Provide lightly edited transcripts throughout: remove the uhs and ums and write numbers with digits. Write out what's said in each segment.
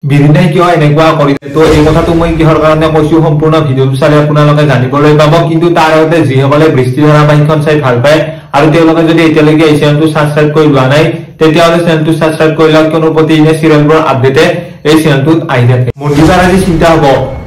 বিদিনাই কিয় এনেকুৱা কৰিছে। তো এই কথাটো মই কিহৰ কাৰণে কৈছো সম্পূৰ্ণ ভিডিঅ'টো চালে আপোনালোকে জানিবলৈ পাব। কিন্তু তাৰ আগতে যিসকলে বৃষ্টি ধাৰাবাহিকখন চাই ভাল পায় আৰু তেওঁলোকে যদি এতিয়ালৈকে এই চেনেলটো সাবস্ক্ৰাইব কৰি লোৱা নাই তেতিয়াহ'লে চেনেলটো সাবস্ক্ৰাইব কৰি লওক, কিয়নো প্ৰতিদিনে চিৰিয়েলবোৰ আপডেটে এই চেনেলটোত আহি থাকে। মনদীপাৰ আজি চিন্তা হ'ব,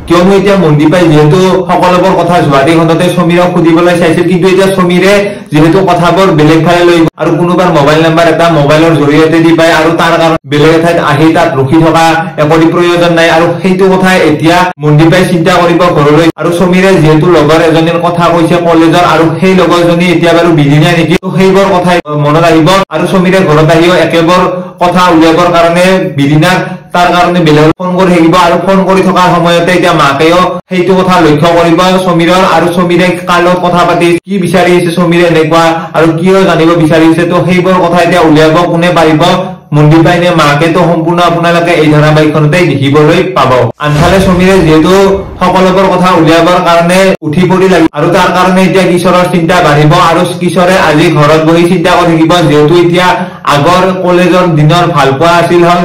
কিয়নো এতিয়া মনদীপাই যিহেতু সকলোবোৰ কথা যোৱাৰী খণ্ডতে সমীৰক সুধিবলৈ চাইছিল, কিন্তু এতিয়া সমীৰে যিহেতু কথাবোৰ বেলেগ ফালে লৈ আৰু কোনোবাৰ মোবাইল নাম্বাৰ এটা মোবাইলৰ জৰিয়তে দি পায় আৰু তাৰ কাৰণে বেলেগ ঠাইত আহি তাত ৰখি থকা একো প্ৰয়োজন নাই। আৰু সেইটো কথাই এতিয়া মনদীপাই চিন্তা কৰিব ঘৰলৈ। আৰু সমীৰে যিহেতু লগৰ এজনীৰ কথা কৈছে কলেজৰ, আৰু সেই লগৰজনী এতিয়া বাৰু বিদিনাই নেকি, সেইবোৰ কথাই মনত আহিব। আৰু সমীৰে ঘৰত আহিও একেবোৰ কথা উলিয়াবৰ কাৰণে বিদিনাক তাৰ কাৰণে বেলেগ ফোন কৰি থাকিব। আৰু ফোন কৰি থকাৰ সময়তে এতিয়া মাকেও সেইটো কথা লক্ষ্য কৰিব সমীৰৰ। আৰু সমীৰে কাৰ লগত কথা পাতি কি বিচাৰি আছে সমীৰে এনেকুৱা আৰু কিয় জানিব বিচাৰিছে, তো সেইবোৰ কথা এতিয়া উলিয়াব কোনে পাৰিব, মনদীপাই নে মাকে? তো সম্পূৰ্ণ আপোনালোকে এই ধাৰাবাহিকখনতে দেখিবলৈ পাব। আনফালে সমীৰে যিহেতু সকলোবোৰ কথা উলিয়াবৰ কাৰণে উঠি পৰি লাগিব আৰু তাৰ কাৰণে এতিয়া কিশোৰৰ চিন্তা বাঢ়িব। আৰু কিশোৰে আজি ঘৰত বহি চিন্তা কৰি থাকিব, যিহেতু এতিয়া আগৰ কলেজৰ দিনৰ ভাল পোৱা আছিল হল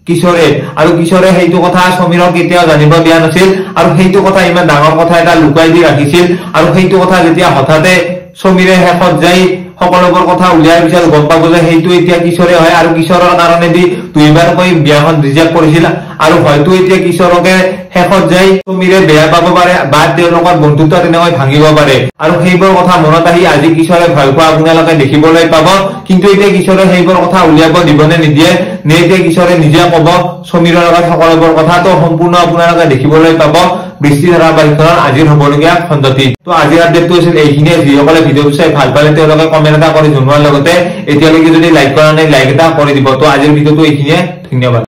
কিশোৰে, আৰু কিশোৰে সেইটো কথা সমীৰক কেতিয়াও জানিব দিয়া নাছিল আৰু সেইটো কথা ইমান ডাঙৰ কথা এটা লুকাই দি ৰাখিছিল। আৰু সেইটো কথা যেতিয়া হঠাতে সমীৰে শেষত যাই সকলোবোৰ কথা উলিয়াই পিছত গম পাব যে সেইটো এতিয়া কিশোৰে হয়, আৰু কিশোৰৰ কাৰণে দি দুইবাৰকৈ বিয়াখন ৰিজেক্ট কৰিছিল। আৰু হয়তো এতিয়া কিশোৰকে শেষত যাই সমীৰে বেয়া পাব পাৰে বা তেওঁলোকৰ বন্ধুত্ব তেনেকৈ ভাঙিব পাৰে। আৰু সেইবোৰ কথা মনত আহি আজি কিশোৰে ভয় খোৱা আপোনালোকে দেখিবলৈ পাব। কিন্তু এতিয়া কিশোৰে সেইবোৰ কথা উলিয়াব দিবনে নিদিয়ে, নে এতিয়া কিশোৰে নিজে কব সমীৰৰ লগত সকলোবোৰ কথা, তো সম্পূৰ্ণ আপোনালোকে দেখিবলৈ পাব বৃষ্টি ধাৰাবাহিকখনৰ আজিৰ হবলগীয়া খণ্ডটিত। তো আজিৰ আপডেটটো আছিল এইখিনিয়ে। যিসকলে ভিডিঅ'টো চাই ভাল পালে তেওঁলোকে কমেন্ট এটা কৰি জনোৱাৰ লগতে এতিয়ালৈকে যদি লাইক কৰা নাই লাইক এটা কৰি দিব। তো আজিৰ ভিডিঅ'টো এইখিনিয়ে, ধন্যবাদ।